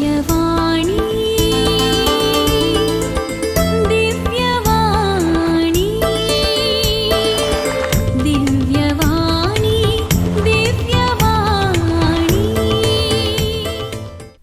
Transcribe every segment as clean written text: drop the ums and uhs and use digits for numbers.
दिव्यवाणी दिव्यवाणी दिव्यवाणी दिव्यवाणी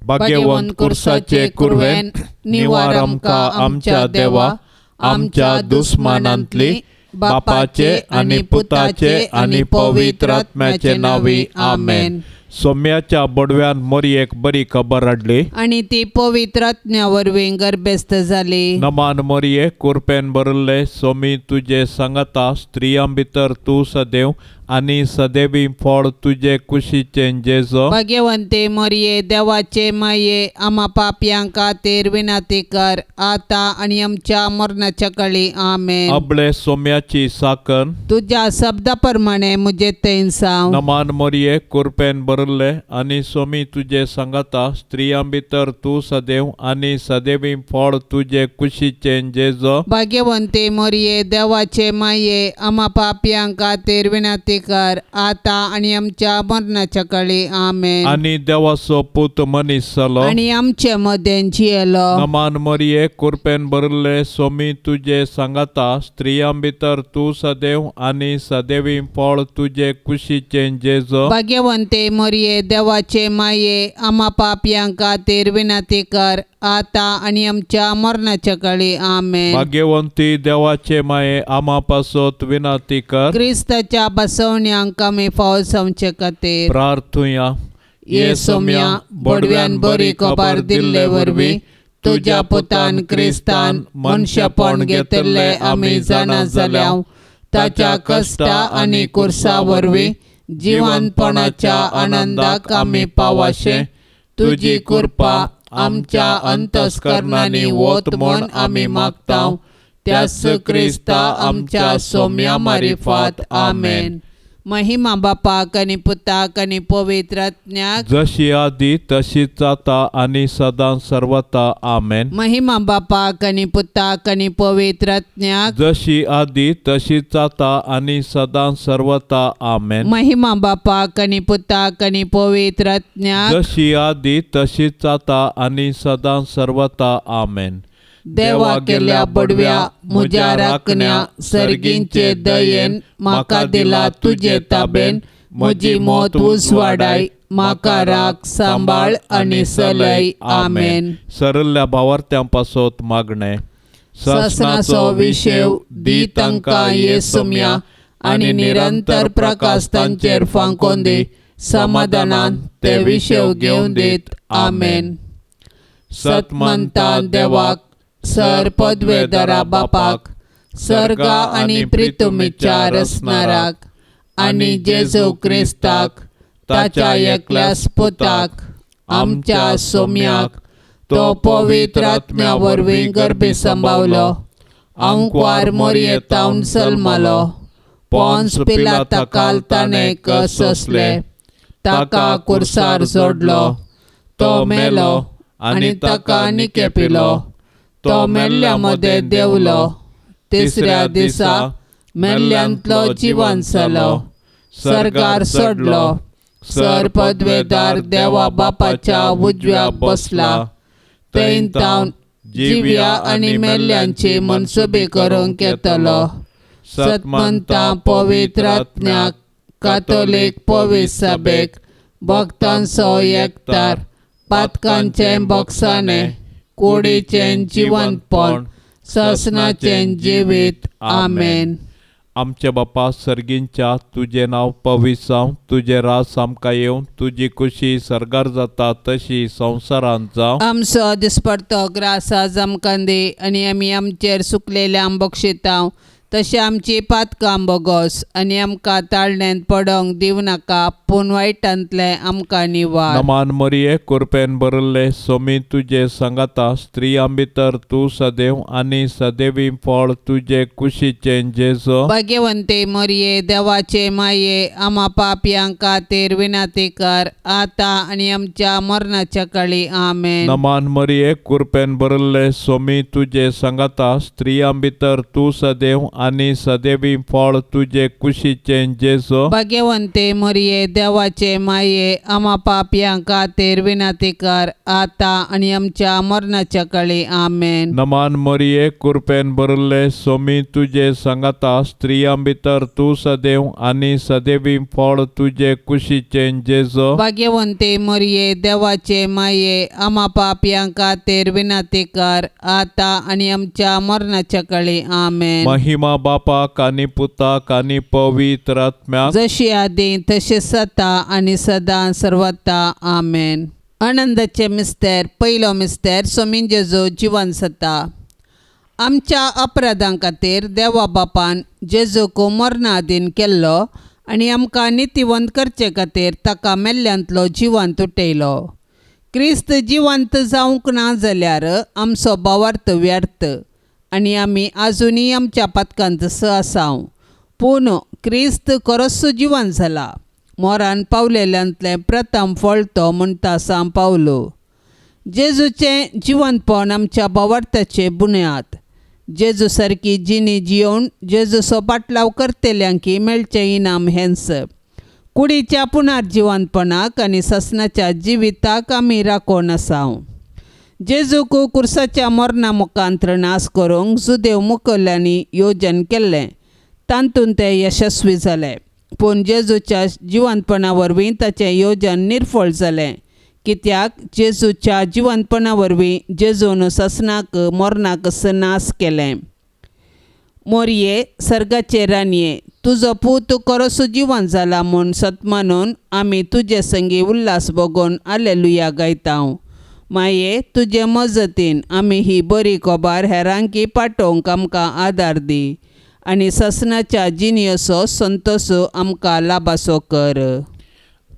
भाग्यवंत कुर्साचे कुर्वेन निवारमका आमच्या देवा, आमच्या दुश्मनांतली बापाचे आणि पुताचे आणि पवित्र आत्म्याचे नावी आमेन. सोम्याच्या बडव्यान मोरयेक बरी खबर हाडली आणि ती पवित्र आत्म्यावरवीं गर्भस्थ जाली. नमान मोरये कुरपेन बरल्ले सोमी तुझे सांगता स्त्रियां भितर तू सदैव आणि सदैवी फळ तुझे कुशीचे जेजो. भाग्यवंते मरिये देवाचे माये, आम्हा पापयांक खातीर विनंती कर, आता आणि आमच्या मरणाच्या काळी आमेन. अबळे सोम्याची साकन तुझ्या शब्दाप्रमाणे मुझे तेन साव. नमान मोरये कुरपेन बरल्ले आणि सोमी तुझे सांगता स्त्रियां भितर तू सदैव आणि सदैवी फळ तुझे कुशीचे जेजो. भाग्यवंते मरिये देवाचे माये, आम्हा पापयांक खातीर विनंती कर, आता आणि आमच्या मरणाच्या काळी आमेन. आणि देवाचो पूत मनीस जालो आणि आमचे मदें जियेलो. नमान मोरये कुरपेन बरल्ले सोमी तुझे सांगता स्त्रियां भितर तू सदैव आणि सदैवी फळ तुझे कुशीचे जेजो. भाग्यवंते मरिये देवाचे माये, आम्हा पापयांक खातीर विनंती कर, आता आणि आमच्या मरणाच्या काळी आमेन. भाग्यवंती देवाचे माये आम्हा पासोत विनंती कर. क्रिस्ताच्या बसवण्यांक आमी फावो जावचे खातीर प्रार्थुया. ये सोम्या बडव्यान बरी खबर दिल्ले वरवीं तुझ्या पुतान क्रिस्तान मनशापण घेतले आमी जाणा जाल्याव, ताच्या कश्टा आणि कुर्सा वरवीं जिवंतपणाच्या आनंदाक आमी पावाशे. तुजी कृपा आमच्या अंतस्करणांनी वोत म्हूण आमी मागताव. त्यास क्रिस्ता आमच्या सोम्या मारिफात आमेन. महिमा बापाक आणि पुताक आणि पवित्र आत्म्याक, जशी आदी तशीच आता आणि सदां सर्वता आमेन. महिमा बापाक आणि पुताक आणि पवित्र आत्म्याक, जशी आदी तशीच आता आणि सदां सर्वता आमेन. महिमा बापाक आणि पुताक आणि पवित्र आत्म्याक, जशी आदी तशीच आता आणि सदां सर्वता आमेन. देवा केल्या बडव्या मुझ्या राखण्या सर्गींचे दयेन म्हाका दिला तुझे ताबेन. म्हजी मोत उसवाडाय, म्हाका राख सांबाळ आणि सलय आमेन. सरल्ल्या भावार्थ्यां पासोत मागणे. ससनाचो विशेव दी तांकां ये सोम्या, आणि निरंतर प्रकाश तांचेर फांकोन दी. समाधानान ते विशेव घेवन दीत आमेन. सतमंता देवाक, सर पदवेदरा बापाक, सर्गा आणि पृथ्वीच्या रचणाराक, आणि जेजू क्रिस्ताक ताच्या एकल्याच पुताक आमच्या सोम्याक, तो पवित्र आत्म्या वरवीं गर्भी संभावलो, अंकवार मोरयेतावन सल्मालो, पोन्स पिलाता काल ताणें कसले, ताका कुर्सार जोडलो, तो मेलो आणि ताका निकेपिलो. तो मेल्ल्या मध्ये देवलो, तिसऱ्या दिसा मेल्ल्यांतलो जिवंत जालो, सर्गार चडलो, सर पदवेदार देवा बापाच्या उजव्या बसला. थंय तावन जिव्या आणि मेल्ल्यांची मनसुबी करूंक येतलो. सतमंता पवित्र आत्म्याक, कातोलीक पवित्र सभेक, भक्तांचो एकतार, पातकांचे बोगसाणे, कोडीचें जिवंतपण, ससनाचें जिवीत आमेन. आमच्या बापा सर्गींच्या तुझे नाव पवित्र जावं, तुझे राज आमकां येवं, तुजी खुशी सर्गार जाता तशी संवसारांत जावं. आमचो दिसपडतो ग्रास आज आमकां दी, आणि आमी आमचेर सुकलेल्यांक बक्षितांव, तशें आमची पातकां बोगोस, आनी आमकां ताळणेंत पडोंक दिव नाका, पूण वायटांतले आमकां निवार. नमान मोरये कुरपेन बरल्ले सोमी तुझे सांगता स्त्रियां भितर तू सदैव आणि सदैवी फळ तुझे कुशीचे जेजो. भाग्यवंते मरिये देवाचे माये, आम्हा पापयांक खातीर विनंती कर, आता आणि आमच्या मरणाच्या काळी आमेन. नमान मोरये कुरपेन बरल्ले सोमी तुझे सांगता स्त्रियां भितर तू सदैव आनी सदैवी फळ तुझे कुशीचे जेजो भाग्यवंते मरिये देवाचे माये आम्हा पापियां खातीर विनंती कर आता आणि आमच्या मरणाच्या काळी आमेन. नमान मरिये कृपेन भरले स्वामी तुझे सांगता स्त्रियां भितर तू सदैव आनी सदैवी फळ तुझे कुशीचे जेजो भाग्यवंते मरिये देवाचे माये आम्हा पापियां खातीर विनंती कर आता आणि आमच्या मरणाच्या काळी आमेन. महिमा बापाक आनी पुताक आनी पवित्र आत्म्याक जशी आधी तसे सता आणि सदा सर्वता आमेन. आनंदाचे मिस्तेर पयलो मिस्तेर स्वामी जेजू जिवन सता. आमच्या अपराधां खातीर देवा बापान जेजूक मरणाधीन केल्लो आनी आमकां नितिवंत करचे खातीर ताका मेल्ल्यांतलो जिवंत उठयलो. क्रिस्त जिवंत जावंक ना जाल्यार आमचो भावार्थ व्यर्थ आनी आमी आजुनी आमच्या पातकांत आसाव. पूण क्रिस्त खरोच जिवंत जाला. मोरान पावलेल्यांतलें प्रथम फळ तो म्हणटा सांव पावलो. जेजूचें जिवंतपण आमच्या भावार्थाचे बुन्याद. जेजू सारकी जिणी जियोवन जेजूचो पाटलाव करतेल्यांकी मेळचें इनाम हेंच. कुडीच्या पुनर्जिवंतपणाक आनी ससनाच्या जिविताक आमी राखोन आसाव. जेजूक कुर्साच्या मरणा मुखांतर नास करूंक जुदेव मुखेल्यांनी योजन केल्लें. तातूंत ते यशस्वी जाले. पूण जेजूच्या जिवंतपणा वरवीं ताचें योजन निर्फळ जालें. कित्याक जेजूच्या जिवंतपणा वरवीं जेजून ससनाक मरणाक नास केलें. मोरये सर्गाचे रानये तुजो पूत खरोच जिवंत जाला म्हूण सतमानून आमी तुजे संगी उल्हास भोगून हालेलुया गायतांव. माये तुजे मजतीन आमी ही बरी खबर हेरांकी पाठोवंक आमकां आदार दी आनी ससनाच्या जिणयेचो संतोश आमकां लाभासो कर.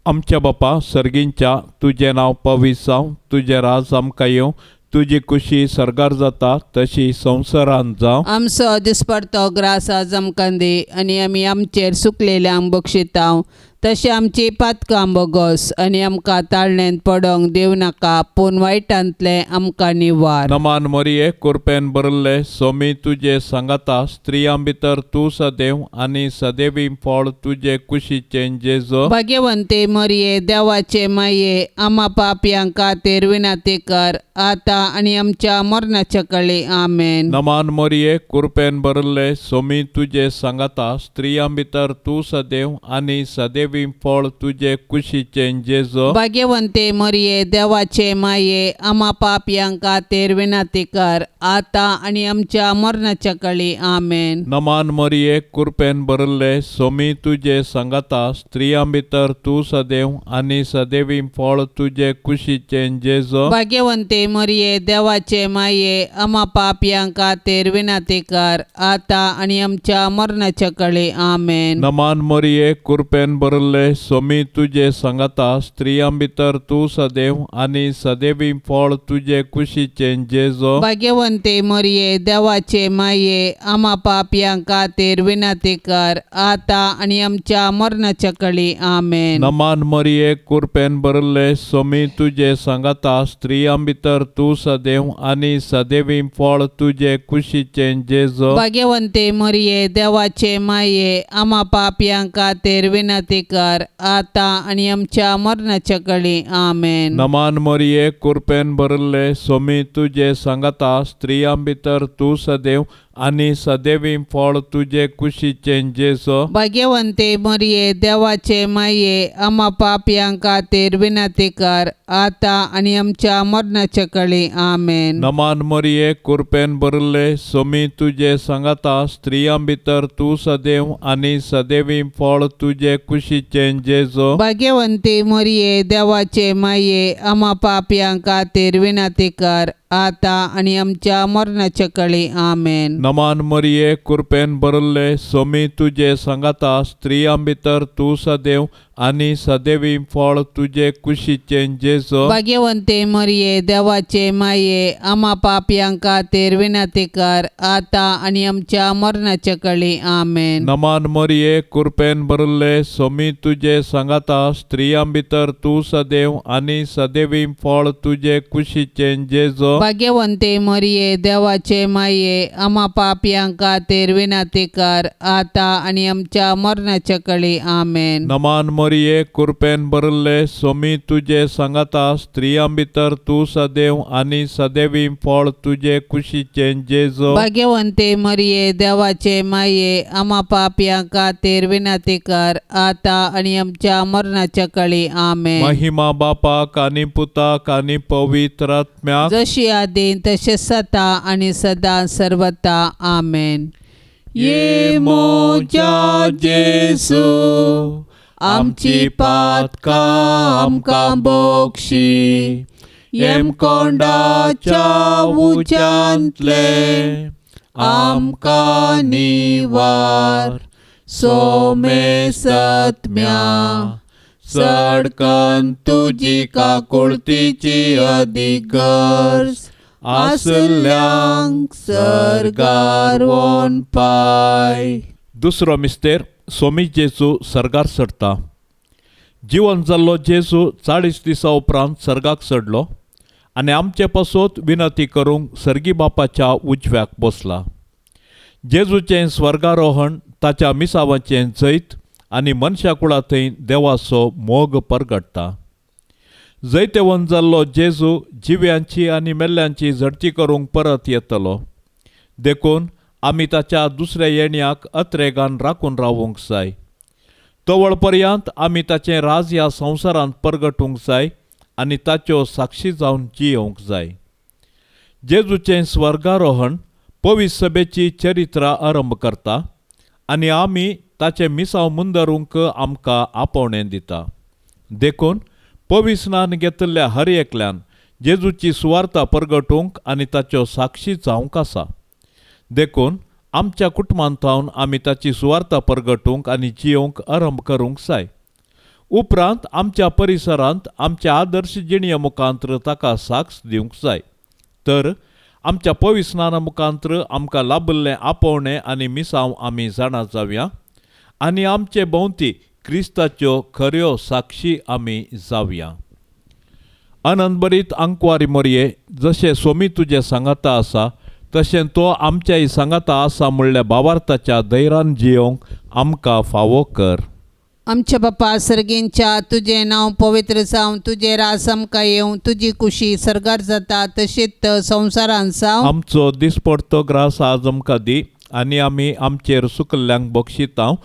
आमच्या बापा सर्गींच्या तुझे नाव पवित्र जावं. तुझे राज आमकां येवं. तुजी कुशी सरगार जाता तशी संवसारांत जावं. आमचो दिसपडतो ग्रास आज आमकां दी आनी आमी आमचेर सुकलेल्यांक बक्षितांव. तशें आमची पातकां बोगोस आनी आमकां ताळणेंत पडोंक दिव नाका पूण वायटांतले आमकां निवार. नमान मरिये कृपेन भरले स्वामी तुझे सांगता स्त्रियां भितर तू सदैव आनी सदैवी फळ तुझे कुशीचे जेजो भाग्यवंते मरिये देवाचे माये आम्हा पापियां खातीर विनंती कर आता आणि आमच्या मरणाच्या काळी आमेन. नमान मरिये कृपेन भरले स्वामी तुझे सांगता स्त्रियां भितर तू सदैव आनी सदैवी फळ तुझे कुशीचे जेजो भाग्यवंते मरिये देवाचे माये आम्हा पापियां खातीर विनंती कर आता आणि आमच्या मरणाच्या काळी आमेन. नमान मरिये कृपेन भरले स्वामी तुझे सांगता स्त्रियां भितर तू सदैव आनी सदैवी फळ तुझे कुशीचे जेजो भाग्यवंते मरिये देवाचे माये आम्हा पापियां खातीर विनंती कर आता आणि आमच्या मरणाच्या काळी आमेन. नमान मरिये कृपेन भरले स्वामी तुझे सांगता स्त्रियां भितर तू सदैव आनी सदैवी फळ तुझे कुशीचे जेजो भाग्यवंते मरिये देवाचे माये आम्हा पापियां खातीर विनंती कर आता आणि आमच्या मरणाच्या काळी आमेन. नमान मरिये कृपेन भरले स्वामी तुझे सांगता स्त्रियां भितर तू सदैव आनी सदैवी फळ तुझे कुशीचे जेजो भाग्यवंते मरिये देवाचे माये आम्हा पापियां खातीर विनंती कर आता आणि आमच्या मरणाच्या काळी आमेन. नमान मरिये कृपेन भरले स्वामी तुझे सांगता स्त्रियां भितर तू सदैव आनी सदैवी फळ तुझे कुशीचे जेजो भाग्यवंते मरिये देवाचे माये आम्हा पापियां खातीर विनंती कर आता आणि आमच्या मरणाच्या काळी आमेन. नमान मरिये कृपेन भरले स्वामी तुझे सांगता स्त्रियां भितर तू सदैव आनी सदैवी फळ तुझे कुशीचे जेजो भाग्यवंते मरिये देवाचे माये आम्हा पापियां खातीर विनंती कर आता आणि आमच्या मरणाच्या काळी आमेन. नमान मरिये कृपेन भरले स्वामी तुझे सांगता स्त्रियां भितर तू सदैव आणि सदैवी फळ तुझे कुशीचे जेजो भाग्यवंते मरिये देवाचे माये आम्हा पापियांका खातीर विनंती कर आता आणि आमच्या मरणाच्या कळी आमेन. नमान मरिये कृपेन भरले स्वामी तुझे सांगाता स्त्रियां भितर तू सदैव आणि सदैवी फळ तुझे कुशीचे जेजो भाग्यवंते मरिये देवाचे माये आम्हा पापियांका खातीर विनंती कर आता आणि आमच्या मरणाच्या कळी आमेन. नमान मरिये कृपेन भरले स्वामी तुझे सांगाता स्त्रियां भितर तू सदैव आणि सदैवी फळ तुझे कुशीचे जेजो भाग्यवंते मरिये देवाचे माये आम्हा पापियांका खातीर विनंती कर आता आणि आमच्या मरणाच्या कळी आमेन. महिमा बापाक आणि पुताक आणि पवित्र आत्म्याक जशी आदी तसे सता आणि सदा सर्वता आमेन. ये मोजा जेसू आमची पातका आमकां बोक्षी येम कोंडाच्या उच्यांतले आमकां निवार सोमे सत्म्या सडकन तुजी काकुळतीची अधिगर्ज आसल्यांक सर्गार वोन पाय. दुसरो मिस्तेर स्वामी जेजू सर्गार चडटा. जिवन जाल्लो जेजू 40 दिसां उपरांत सर्गाक चडलो आनी आमचे पासत विनंती करूंक सर्गी बापाच्या उजव्याक बसला. जेजूचें स्वर्गारोहण ताच्या मिसावाचें जैत आनी मनशा कुळा थंय देवाचो मोग परगटता. जैतेवन जाल्लो जेजू जिव्यांची आनी मेल्ल्यांची झडती करूंक परत येतलो. देखून आमी ताच्या दुसऱ्या येण्याक अत्रेगान राखून रावूंक जाय. तवळ पर्यंत आमी ताचें राज ह्या संवसारांत परगटूंक जाय आनी ताच्यो साक्षी जावन जियोंक जाय. जेजूचें स्वर्गारोहण पवित्र सभेची चरित्रा आरंभ करता आनी आमी ताचें मिसांव मुंदरूंक आमकां आपोवणें दिता. देखून पवित्र स्नान घेतिल्ल्या हर एकल्यान जेजूची सुवार्ता परगटूंक आनी ताच्यो साक्षी जावंक आसा. देखून आमच्या कुटुंबांतावन आमी ताची सुवार्ता परगटूंक आनी जियोंक आरंभ करूंक जाय. उपरांत आमच्या परिसरांत आमच्या आदर्श जिणये मुखांत्र ताका साक्ष दिवंक जाय. तर आमच्या पवित्र स्नाना मुखांत्र आमकां लाबिल्लें आपोवणें आनी मिसांव आमी जाणा जावया आनी आमचे भोंवती क्रिस्ताच्यो खऱ्यो साक्षी आमी जावया. आनंदभरीत आंकवारी मरिये जशें स्वामी तुजे सांगाता आसा तशें तो आमच्याय सांगाता आसा म्हणल्या भावार्थाच्या धैर्यान जियोंक आमकां फावो कर. आमच्या बापा सर्गींच्या तुझे नांव पवित्र जावं तुझे रास आमकां येवं तुजी कुशी सर्गार जाता तशीच संवसारांत जावं. आमचो दिसपडतो ग्रास आज आमकां दी आनी आमी आमचेर सुकल्ल्यांक बक्षितांव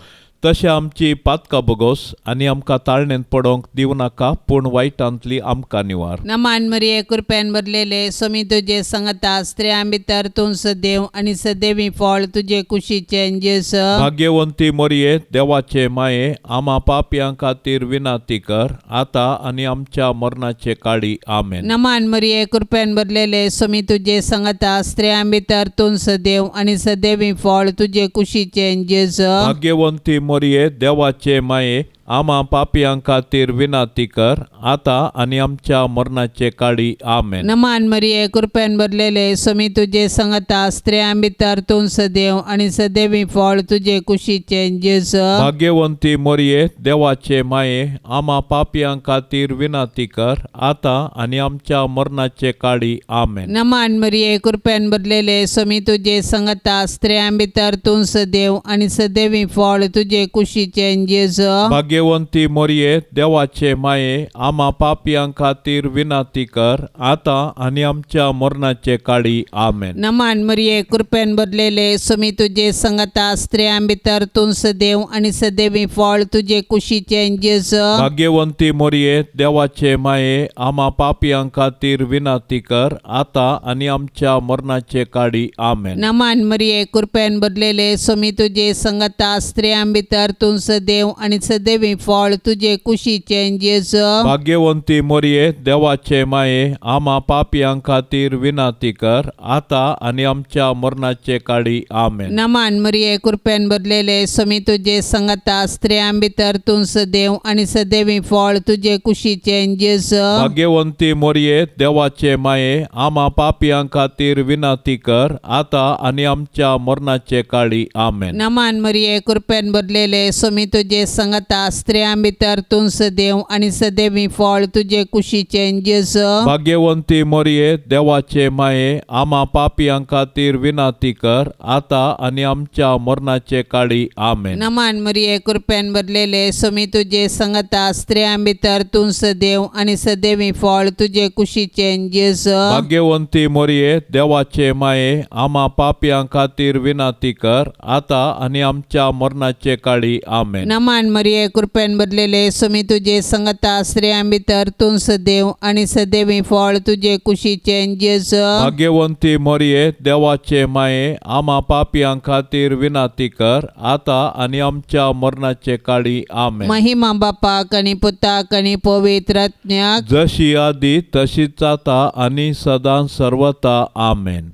तशें आमची पातकां बोगोस आनी आमकां ताळणेंत पडोवंक दिवं नाका पूण वायटांतली आमकां निवार. नमान मरिये कृपेन भरलेले स्वामी तुजे सांगता स्त्रियां भितर तूं सदैव आनी सदैवी फळ तुजे कुशीचे जेजू भाग्यवंती मरिये देवाचे माये आम्हा पापयां खातीर विनंती कर आता आनी आमच्या मरणाचे काळी आमेन. नमान मरिये कृपेन भरलेले स्वामी तुजे सांगता स्त्रियां भितर तूं सदैव आनी सदैवी फळ तुजे कुशीचे जेजू भाग्यवंती मरिये देवाचे माये आम्हा पापयां खातीर विनंती कर आता आनी आमच्या मरणाचे काळी आमेन. नमान मरिये कृपेन भरलेले स्वामी तुजे सांगता स्त्रियां भितर तूं सदैव आनी सदैवी फळ तुजे कुशीचे जेजू भाग्यवंती मरिये देवाचे माये आम्हा पापयां खातीर विनंती कर आता आनी आमच्या मरणाचे काळी आमेन. नमान मरिये कृपेन भरलेले स्वामी तुजे सांगता स्त्रियां भितर तूं सदैव आनी सदैवी फळ तुजे कुशीचे जेजू भाग्यवंती मरिये देवाचे माये आम्हा पापयां खातीर विनंती कर आता आनी आमच्या मरणाचे काळी आमेन. नमान मरिये कृपेन भरलेले स्वामी तुजे सांगता स्त्रियां भितर तूं सदैव आनी सदैवी फळ तुजे कुशीचे जेजू भाग्यवंती मरिये देवाचे माये आम्हा पापयां खातीर विनंती कर आता आनी आमच्या मरणाचे काळी आमेन. नमान मरिये कृपेन भरलेले स्वामी तुजे सांगता स्त्रियां भितर तूं सदैव आनी सदैवी सदैवी फळ तुझे कुशीचे जेजू भाग्यवंती मोरये देवाचे माये आम्हा पापियां खातीर विनाती कर आता आणि आमच्या मरणाचे काळी आमेन. नमान मरिये कृपेन भरलेले स्वामी तुझे संगता स्त्रियां भितर तू सदैव आणि सदैवी फळ तुझे कुशीचे जेजू भाग्यवंती मोरये देवाचे माये आम्हा पापियां खातीर विनाती कर आता आणि आमच्या मरणाचे काळी आमेन. नमान मरिये कृपेन भरलेले स्वामी तुझे संगता स्त्रियां भितर तू सदैव आणि सदैवी फळ तुझे कुशीचे जेजू भाग्यवंती मोरये देवाचे माये आम्हा पापियां खातीर विनाती कर आता आणि आमच्या मरणाचे काळी आमेन. नमान मरिये कृपेन भरलेले स्वामी तुझे संगता स्त्रियां भितर तू सदैव आणि सदैवी फळ तुझे कुशीचे जेजू भाग्यवंती मोरये देवाचे माये आम्हा पापियां खातीर विनाती कर आता आणि आमच्या मरणाचे काळी आमेन. नमान मरिये कृपेन भरलेले स्वामी तुझे संगता स्त्रियां भितर तू सदैव आणि सदैवी फळ तुझे कुशीचे जेजू भाग्यवंती मोरये देवाचे माये आम्हा पापियां खातीर विनाती कर आता आणि आमच्या मरणाचे काळी आमेन. महिमा बापाक आणि पुताक आणि पवित्र आत्म्याक जशी आदी तशीच आता आणि सदां सर्वता आमेन.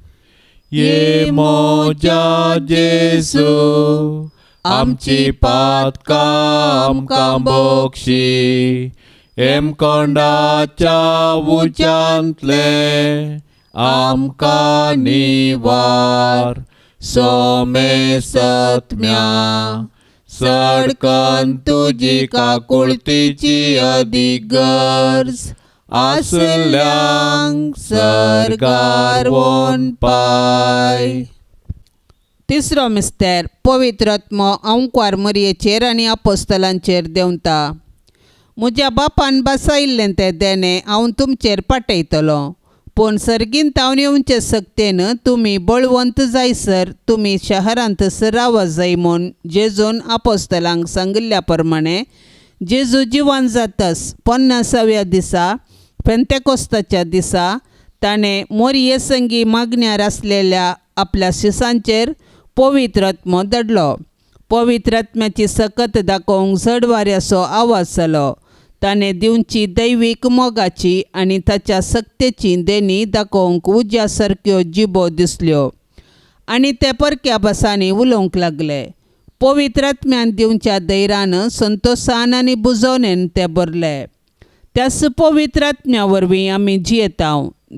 ये मोजा जेसू आमची पातकां आमकां बोगशी एम कोंडाच्या उच्यांतले आमकां निवार सोमे सत्म्या सडकन तुजी काकुळतीची अदीक गरज आसल्यांक सरकार वोन पाय. तिसरो मिस्तेर पवित्र आत्मो ओंकार मरियेचेर आनी अपोस्तलांचेर देंवता. म्हज्या बापान बसयिल्लें तें देणे हांव तुमचेर पाठयतलो. पूण सर्गीन तावन येवचे सक्तेन तुमी बळवंत जायसर तुमी शहरांत रावा जाय म्हूण जेजून अपोस्तलांक सांगिल्ल्या प्रमाणे जेजू जिवन जातस 50व्या दिसा पेंतेकोस्ताच्या दिसा ताणें मोरये संगी मागण्यार आसलेल्या आपल्या शिसांचेर पवित्र आत्मो धाडलो. पवित्र आत्म्याची सकत दाखोवंक चड वाऱ्याचो आवाज जालो. ताणें दिवची दैवीक मोगाची आनी ताच्या सक्तेची देणी दाखोवंक उज्या सारक्यो जिबो दिसल्यो आनी ते परक्या भासांनी उलोवंक लागले. पवित्र आत्म्यान दिवच्या दैरान संतोषान आनी बुजवणेन ते भरले. त्याच पवित्र आत्म्या वरवीं आमी जियेता.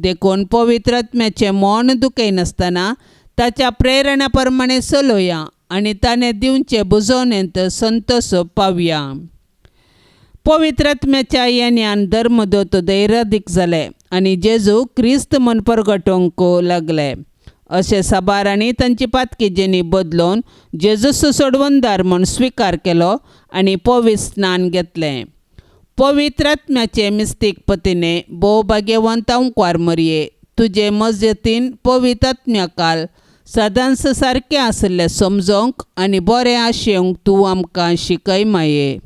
देखून पवित्र आत्म्याचें मन दुखयनासतना ताच्या प्रेरणा प्रमाणे चलोया आनी ताणें दिवचे बुजवणेंत संतोष पावया. पवित्र आत्म्याच्या येण्यान धर्मदूत दैरादीक जाले आनी जेजू क्रिस्त म्हूण परगटोवंक लागले. अशें साबारांनी तांची पातकेजेनी बदलून जेजूस सोडवणदार म्हूण स्विकार केलो आनी पवित्र स्नान घेतलें. पवित्र आत्म्याचे मिस्तीक पतीने भोव भाग्यवंत ओंकार मरिये तुजे मजतीन पवित्र आत्म्याकाल सदांच सारकें आसलें समजोवंक आनी बरें आशेवंक तूं आमकां शिकय माये.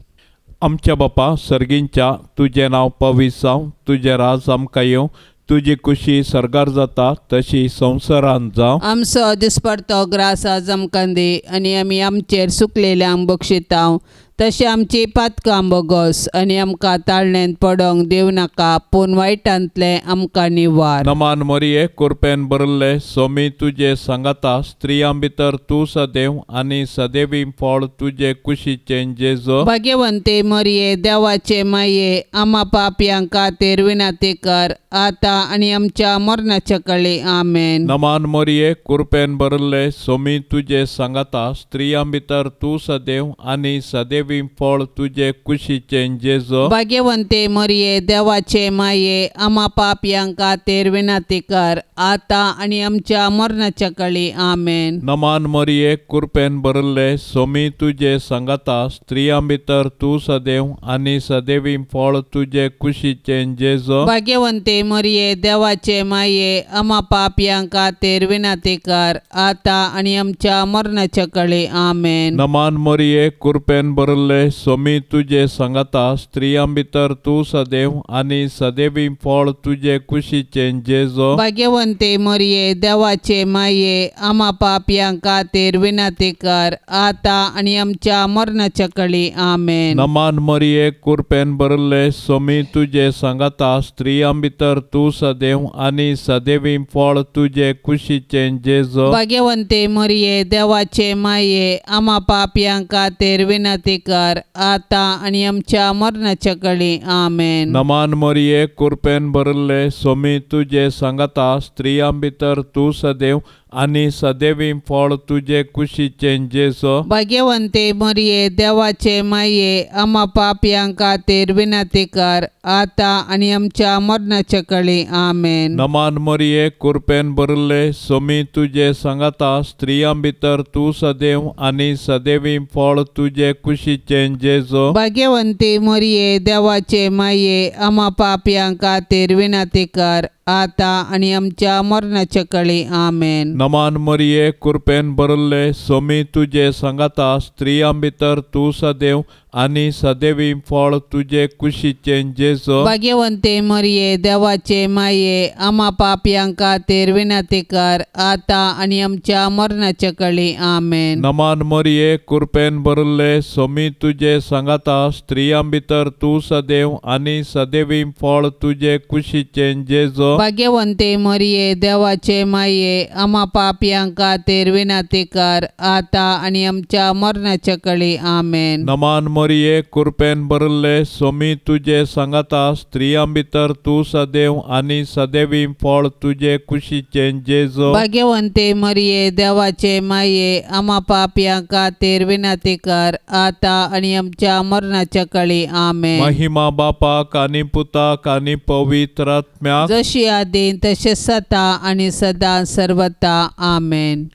आमच्या बापा सर्गींच्या तुजें नांव पवित्र जावं तुजें राज आमकां येवं तुजी कुशी सरगार जाता तशी संवसारांत जावं. आमचो दिसपडतो ग्रास आज आमकां दी आनी आमी आमचेर सुकलेल्यांक बक्षिता तशें आमची पातकां बोगोस आनी आमकां ताळणेंत पडोवंक दिवं नाका पूण वायटांतले आमकां निवार. नमान मोरये कृपेन भरले सोमी तुजे सांगाता स्त्रियां भितर तूं सदैव आनी सदैवी फळ तुजे कुशीचे जेजू. भाग्यवंते मरिये देवाचे माये आम्हा पापयां खातीर विनाती कर आता आनी आमच्या मरणाच्या काळी आमेन. नमान मोरये कृपेन भरले सोमी तुजे सांगाता स्त्रियां भितर तूं सदैव आनी सदैवी फळ तुजे कुशीचे जेजू. भाग्यवंते मरिये देवाचे माये आम्हा पापयां खातीर विनाती कर आता आनी आमच्या मरणाच्या काळी आमेन. नमान मोरये कृपेन भरले सोमी तुजे सांगाता स्त्रियां भितर तूं सदैव आनी सदैवी फळ तुजे कुशीचे जेजू. भाग्यवंते मरिये देवाचे माये आम्हा पापयां खातीर विनाती कर आता आनी आमच्या मरणाच्या काळी आमेन. नमान मोरये कृपेन भरले भरले सोमी तुझे सांगता स्त्रियां भितर तू सदैव आणि सदैवी फळ तुझे कुशीचे जेजो भाग्यवंते मरिये देवाचे माये आम्हा पापियां खातीर विनंती कर आता आणि आमच्या मरणाच्या कळी आमेन. नमान मरिये कृपेन भरले सोमी तुझे सांगता स्त्रियां भितर तू सदैव आणि सदैवी फळ तुझे कुशीचे जेजो भाग्यवंते मरिये देवाचे माये आम्हा पापियां खातीर विनंती कर आता आणि आमच्या मरणाच्या कळी आमेन. नमान मरिये कृपेन भरले सोमी तुझे सांगता स्त्रियां भितर तू सदैव आणि सदैवी फळ तुझे कुशीचे जेजो भाग्यवंते मरिये देवाचे माये आम्हा पापियां खातीर विनंती कर आता आणि आमच्या मरणाच्या कळी आमेन. नमान मरिये कृपेन भरले सोमी तुझे सांगता स्त्रियां भितर तू सदैव आणि सदैवी फळ तुझे कुशीचे जेजो भाग्यवंते मरिये देवाचे माये आम्हा पापियां खातीर विनंती कर आता आणि आमच्या मरणाच्या कळी आमेन. नमान मरिये कृपेन भरले सोमी तुझे सांगता स्त्रियां भितर तू सदैव आणि सदैवी फळ तुझे कुशीचे जेजो भाग्यवंते मरिये देवाचे माये आम्हा पापियां खातीर विनंती कर आता आणि आमच्या मरणाच्या कळी आमेन. नमान मरिये कृपेन भरले सोमी तुझे सांगता स्त्रियां भितर तू सदैव आणि सदैवी फळ तुझे कुशीचे जेजो भाग्यवंते मरिये देवाचे माये आम्हा पापियां खातीर विनंती कर आता आणि आमच्या मरणाच्या कळी आमेन. नमान मरिये कृपेन भरले सोमी तुझे सांगता स्त्रियां भितर तू सदैव आणि सदैवी फळ तुझे कुशीचे जेजो भाग्यवंते मरिये देवाचे माये आम्हा पापियां खातीर विनंती कर आता आणि आमच्या मरणाच्या कळी आमेन. महिमा बापाक आणि पुताक आणि पवित्र आत्म्याक जशी आदी तसे सता आणि सदा सर्वता आमेन.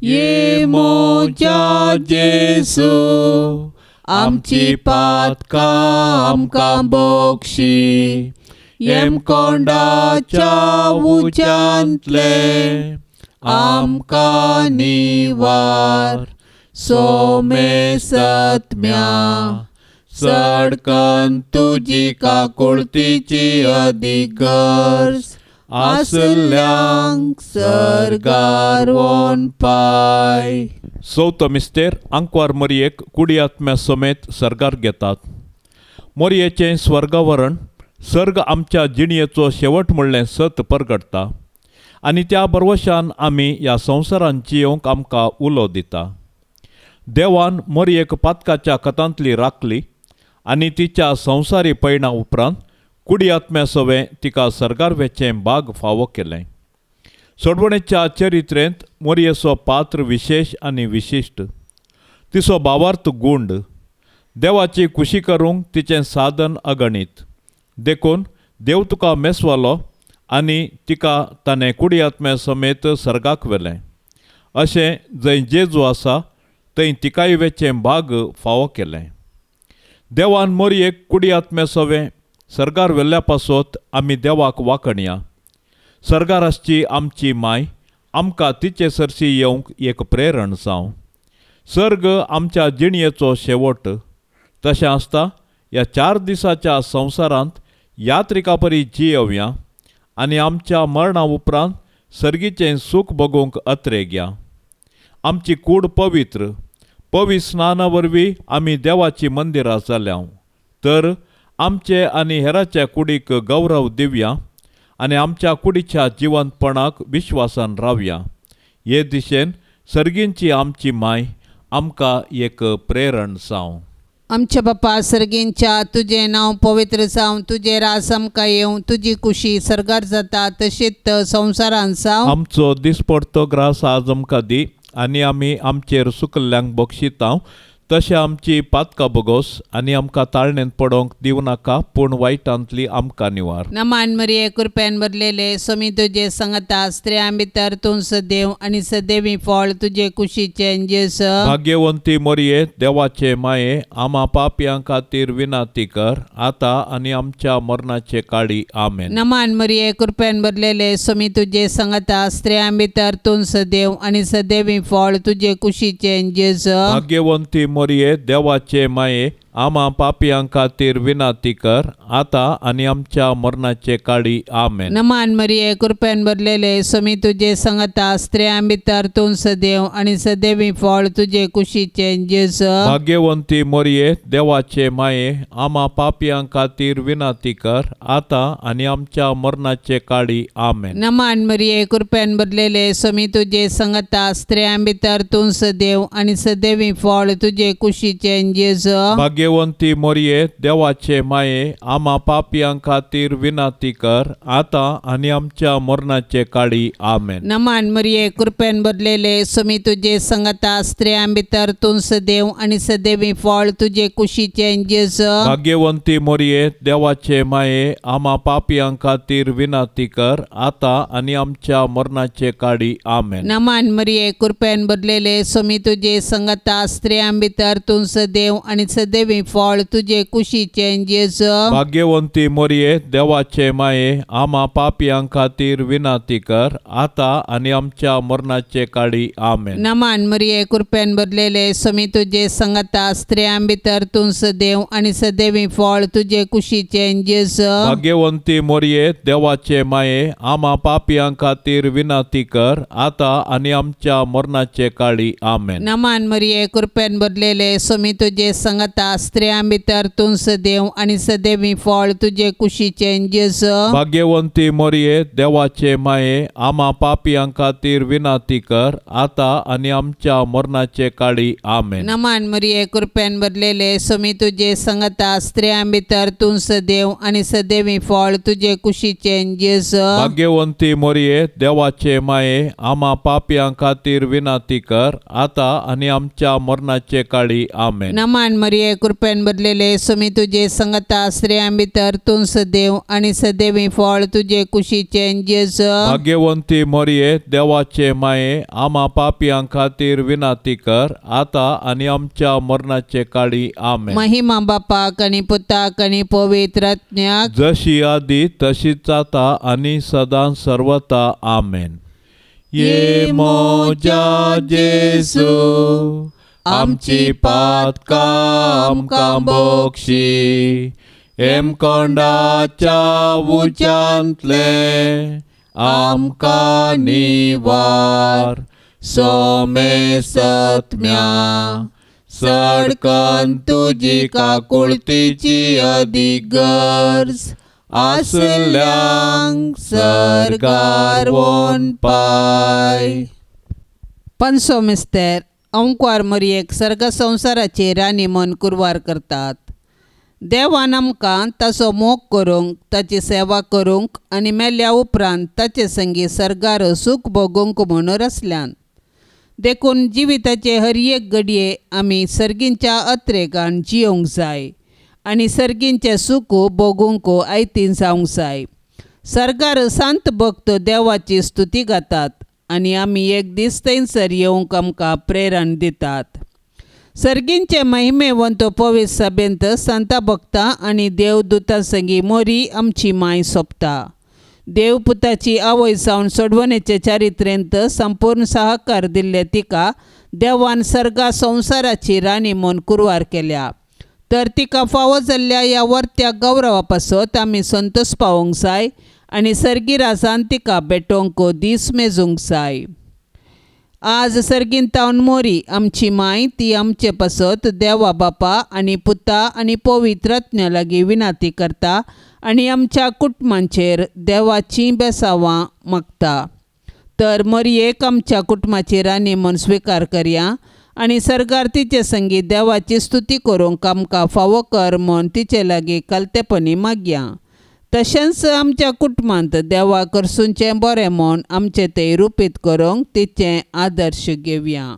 ये मोजा जेसू आमची पातका आमकां बोक्षी येम कोंडाच्या उच्यांतले आमकां निवार सोमे सत्म्या सडकन तुजी काकुळतीची अधिगर्ज आसल्यांक सरगार वोन पाय. चवथो मिस्तेर आंकवार मरयेक कुडी आत्म्या समेत सरगार घेतात. मरयेचें स्वर्गावरण सर्ग आमच्या जिणयेचो शेवट म्हणलें सत परगडटा आनी त्या बरवशान आमी ह्या संवसारांत जियोंक आमकां उलो दिता. देवान मरयेक पातकाच्या कथांतली राखली आनी तिच्या संवसारी पैणा उपरांत कुडी आत्म्या सवें तिका सरगार वेचें भाग फावो केलें. सोडवणेच्या चरित्रेंत मरयेचो पात्र विशेश आनी विशिश्ट. तिचो भावार्थ गुंड. देवाची खुशी करूंक तिचें साधन अगणीत. देखून देव तुका मेसवालो आनी तिका ताणें कुडी आत्म्या समेत सर्गाक व्हेलें. अशें जंय जेजू आसा थंय तिकाय वेचें भाग फावो केलें. देवान मरयेक कुडी आत्म्या सवें सरगार वेल्ल्या पासत आमी देवाक वाखणया. सरगाराची आमची माय आमकां तिचे सरशी येवंक एक प्रेरण जावं. सर्ग आमच्या जिणयेचो शेवट. तशें आसता ह्या 4 दिसाच्या संवसारांत यात्रिका परी जियेवया आनी आमच्या मरणा उपरांत सर्गीचें सूख भोगूंक अत्रेग्या. आमची कूड पवित्र. स्नाना वरवीं आमी देवाची मंदिरां जाल्या. तर आमचे आनी हेराच्या कुडीक गौरव दिवया आनी आमच्या कुडीच्या जिवंतपणाक विश्वासान रावया. हे दिशेन सर्गींची आमची माय आमकां एक प्रेरण जावं. आमच्या बापा सर्गींच्या तुझें नांव पवित्र जावं. तुझे रास आमकां येवं. तुजी कुशी सरगार जाता तशीच संवसारांत जावं. आमचो दिसपडतो ग्रास आज आमकां दी आनी आमी आमचेर सुकल्ल्यांक बक्षितांव. तशें आमची पातकां बोगोस आनी आमकां ताळणेंत पडोवंक दिवं नाका पूण वायटांतली आमकां निवार. नमान मरिये कृपेन भरलेले सोमी तुजे सांगता स्त्रियां भितर तूं सदैव आनी सदैवी फळ तुजे कुशीचें जेस. भाग्यवंती मरये देवाचे माये आम्हा पापयां खातीर विनाती कर आता आनी आमच्या मरणाचे काळी आमेन. नमान मरिये कृपेन भरलेले सोमी तुजे सांगता स्त्रियां भितर तूं सदैव आनी सदैवी फळ तुजे कुशीचें जेस. भाग्यवंती मोरये देवाचे माये आम्हा पापियां खातीर विनाती कर आता आणि आमच्या मरणाचे काळी आमेन. नमान मरिये कृपेन भरलेले स्वामी तुझे संगता स्त्रियां भितर तूं सदैव आणि सदैवी फळ तुझे कुशीचे जेजू. भाग्यवंती मोरये देवाचे माये आम्हा पापियां खातीर विनाती कर आता आणि आमच्या मरणाचे काळी आमेन. नमान मरिये कृपेन भरलेले स्वामी तुझे संगता स्त्रियां भितर तूं सदैव आणि सदैवी फळ तुझे कुशीचे जेजू. भाग्यवंती मोरये देवाचे माये आम्हा पापियां खातीर विनाती कर आता आणि आमच्या मरणाचे काळी आमेन. नमान मरिये कृपेन भरलेले स्वामी तुझे संगता स्त्रियां भितर तूं सदैव आणि सदैवी फळ तुझे कुशीचे जेजू. भाग्यवंती मोरये देवाचे माये आम्हा पापियां खातीर विनाती कर आता आणि आमच्या मरणाचे काळी आमेन. नमान मरिये कृपेन भरलेले स्वामी तुझे संगता स्त्रियां भितर तूं सदैव आणि सदैवी फळ तुझे कुशीचे जेजू. भाग्यवंती मोरये देवाचे माये आम्हा पापियां खातीर विनाती कर आता आणि आमच्या मरणाचे काळी आमेन. नमान मरिये कृपेन भरलेले स्वामी तुझे संगता स्त्रियां भितर तूं सदैव आणि सदैवी फळ तुझे कुशीचे जेजू. भाग्यवंती मोरये देवाचे माये आम्हा पापियां खातीर विनाती कर आता आणि आमच्या मरणाचे काळी आमेन. नमान मरिये कृपेन भरलेले स्वामी तुझे संगता स्त्रियां भितर तूं सदैव आणि सदैवी फळ तुझे कुशीचे जेजू. भाग्यवंती मोरये देवाचे माये आम्हा पापियां खातीर विनाती कर आता आणि आमच्या मरणाचे काळी आमेन. नमान मरिये कृपेन भरलेले स्वामी तुझे संगता स्त्रियां भितर तूं सदैव आणि सदैवी फळ तुझे कुशीचे जेजू. भाग्यवंती मोरये देवाचे माये आम्हा पापियां खातीर विनाती कर आता आणि आमच्या मरणाचे काळी आमेन. नमान मरिये कृपेन भरलेले स्वामी तुझे संगता स्त्रियां भितर तूं सदैव आणि सदैवी फळ तुझे कुशीचे जेजू. भाग्यवंती मोरये देवाचे माये आम्हा पापियां खातीर विनाती कर आता आणि आमच्या मरणाचे काळी आमेन. महिमा बापाक आणि पुताक आणि पवित्र आत्म्याक जशी आदी तशीच आता आणि सदां सर्वता आमेन. ये मोजा जेसू आमची पातकां आमकां बोगशी एम कोंडाच्या उंचांतले आमकां निवार सोमे सत्म्या सडकन तुजी काकुळतीची अदीक गरज आसल्यांक सरकार वोन पाय. पंचो मिस्तेर ओंकार मरियेक सर्ग संवसाराची राणी मन कुरवार करतात. देवान आमकां ताचो मोग करूंक ताची सेवा करूंक आनी मेल्या उपरांत ताचे संगी सर्गार सूख भोगूंक म्हणून रचल्यान. देखून जिविताचे हर एक घडये आमी सर्गींच्या अत्रेकान जियोंक जाय आनी सर्गींचे सूख भोगूंक आयतीन जावंक जाय. सर्गार सांत भक्त देवाची स्तुती गातात आनी आमी एक दीस थंयसर येवंक आमकां प्रेरण दितात. सर्गींचे महिमेवंत पवित्र सभेंत सांता भक्तां आनी देवदूतां संगी मोरी आमची माय सोंपता. देवपुताची आवय जावन सोडवणेचे चारित्रेंत संपूर्ण सहकार दिल्ले तिका देवान सर्गा संवसाराची राणी म्हूण कुरवार केल्या. तर तिका फावो जाल्ल्या ह्या वर्त्या गौरवा पासत आमी संतोश पावोंक जाय आनी सर्गी राजान तिका भेटोवंक दीस मेजूंक जाय. आज सर्गींतावन मोरी आमची माय ती आमचे पासत देवा बापा आनी पुता आनी पवित्र आत्म्या लागीं विनाती करता आनी आमच्या कुटुंबांचेर देवाची बेसावां मागता. तर मरयेक आमच्या कुटुंबाची राणी म्हूण स्विकार करया आनी सर्गार तिचे संगी देवाची स्तुती करूंक आमकां फावो कर म्हूण तिचे लागीं कालतेपणी मागया. तशेंच आमच्या कुटुंबांत देवा करसूंचें बरें म्हूण आमचें तें रुपीत करूंक तिचें आदर्श घेवया.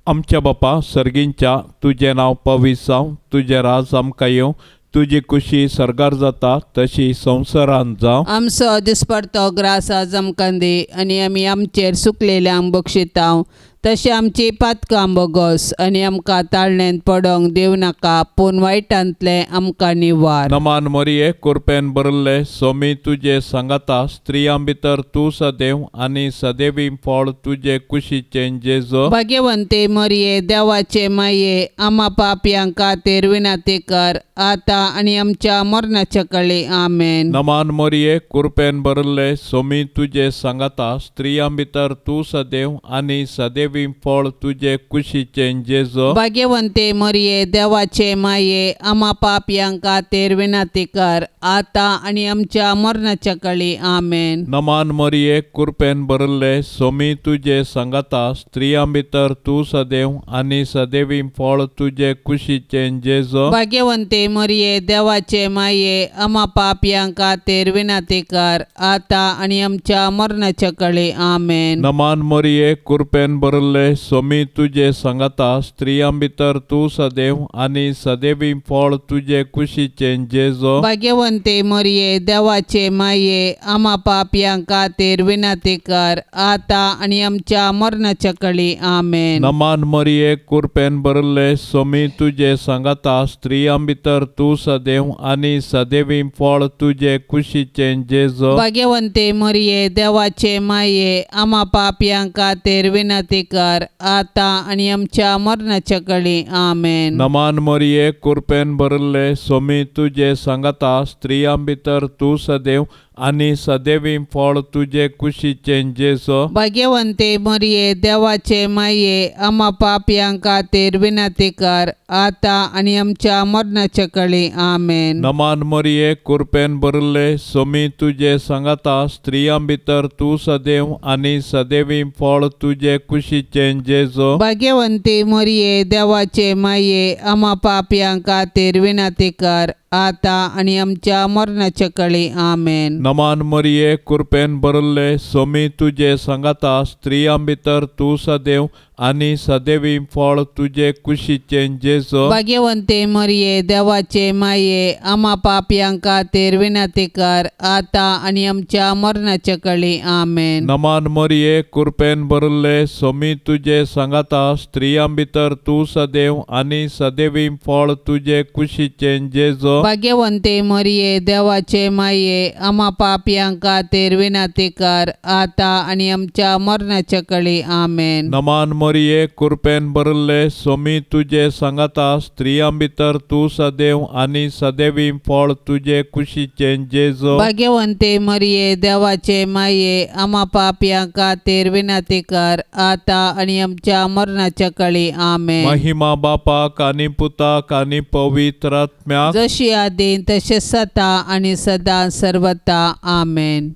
आमच्या बापा सर्गींच्या तुजें नांव पवित्र जावं, तुजें राज आमकां येवं, तुजी खुशी सर्गार जाता तशी संवसारांत जावं. आमचो दिसपडतो ग्रास आज आमकां दी आनी आमी आमचेर सुकलेल्यांक बक्षितांव. तशें आमची पातकां बोगोस आनी आमकां ताळणेंत पडोंक दिव नाका, पूण वायटांतले आमकां निवार. नमान मोरये, कृपेन बरल्ले, सोमी तुजे सांगाता, स्त्रियां भितर तूं सदैव आनी सदैवी फळ तुजे कुशीचें जेजो. भाग्यवंते मरिये, देवाचे माये, आम्हा पापयांक खातीर विनंती कर, आतां आनी आमच्या मरणाच्या काळी. आमेन. नमान मोरये, कृपेन बरल्ले, सोमी तुजे सांगाता, स्त्रियां भितर तूं सदैव आनी सदैवी फळ तुजे कुशीचें जेजो. भाग्यवंते मरिये, देवाचे माये, आम्हा पापयांक खातीर विनंती कर, आतां आनी आमच्या मरणाच्या काळी. आमेन. नमान मोरये, कृपेन बरल्ले, सोमी तुजे सांगाता, स्त्रियां भितर तूं सदैव आनी सदैवी फळ तुजे कुशीचें जेजो. भाग्यवंते मरिये, देवाचे माये, आम्हा पापयांक खातीर विनंती कर, आतां आनी आमच्या मरणाच्या काळी. आमेन. नमान मोरये, कृपेन बरल्ले, सोमी तुजे सांगाता, स्त्रियां भितर तूं सदैव आनी सदैवी फळ तुजे कुशीचें जेजो. भाग्यवंते मरिये, देवाचे माये, आम्हा पापयांक खातीर विनंती कर, आतां आनी आमच्या मरणाच्या काळी. आमेन. नमान मोरये, कृपेन बरल्ले, सोमी तुजे सांगाता, स्त्रियां भितर तूं सदैव आनी सदैवी फळ तुजे कुशीचें जेजो. भाग्यवंते मरिये, देवाचे माये, आम्हा पापयांक खातीर विनंती कर, आतां आनी आमच्या मरणाच्या काळी. आमेन. नमान मोरये, कृपेन बरल्ले, सोमी तुजे सांगाता, स्त्रियां भितर तूं सदैव आनी सदैवी फळ तुजे कुशीचें जेजो. भाग्यवंते मरिये, देवाचे माये, आम्हा पापयांक खातीर विनंती कर, आतां आनी आमच्या मरणाच्या काळी. आमेन. नमान मोरये, कृपेन बरल्ले, सोमी तुजे सांगाता, स्त्रियां भितर तूं सदैव आनी सदैवी फळ तुजे कुशीचें जेजो. भाग्यवंते मरिये, देवाचे माये, आम्हा पापयांक खातीर विनंती कर, आतां आनी आमच्या मरणाच्या काळी. आमेन. नमान मोरये, कृपेन बरल्ले, सोमी तुजे सांगाता, स्त्रियां भितर तूं सदैव आनी सदैवी फळ तुजे कुशीचें जेजो. भाग्यवंते मरिये, देवाचे माये, आम्हा पापयांक खातीर विनंती कर, आतां आनी आमच्या मरणाच्या काळी. आमेन. नमान मोरये, कृपेन बरल्ले, सोमी तुजे सांगाता, स्त्रियां भितर तूं सदैव आनी सदैवी फळ तुजे कुशीचें जेजो. भाग्यवंते मरिये, देवाचे माये, आम्हा पापयांक खातीर विनंती कर, आतां आनी आमच्या मरणाच्या काळी. आमेन. नमान मोरये, कृपेन बरल्ले, सोमी तुजे सांगाता, स्त्रियां भितर तूं सदैव आनी सदैवी फळ तुजे कुशीचें जेजो. भाग्यवंते मरिये, देवाचे माये, आम्हा पापयांक खातीर विनंती कर, आतां आनी आमच्या मरणाच्या काळी. आमेन. महिमा बापाक आनी पुताक आनी पवित्र आत्म्याक, जशी आदीं तशें सता आनी सदां सर्वता. आमेन.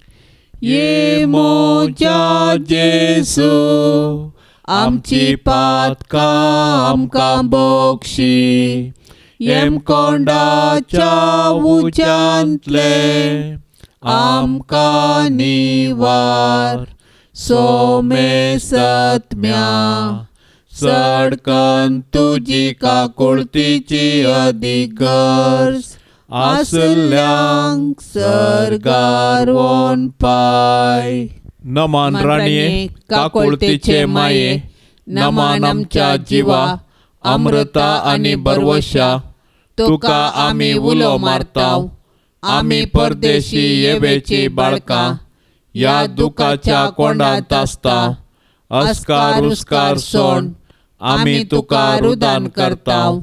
ये मोजा जेजू, आमची पातकां आमकां बोगशी, येम कोंडाच्या उज्यांतले आमकां निवार. सोमे सत्म्या सडकन तुजी काकुळतीची अधिगर्ज, आसल्यांक सरगार वोन पाय. नमान राणये, काकुळतीचे माये, नमान आमच्या जिवा, अमृता आनी बरवशा, तुका आमी उलो मारताव. आमी परदेशी येवेची बाळकां, या दुखाच्या कोंडांत आसता. अस्कार उस्कार सोड आमी तुका रुदान करताव.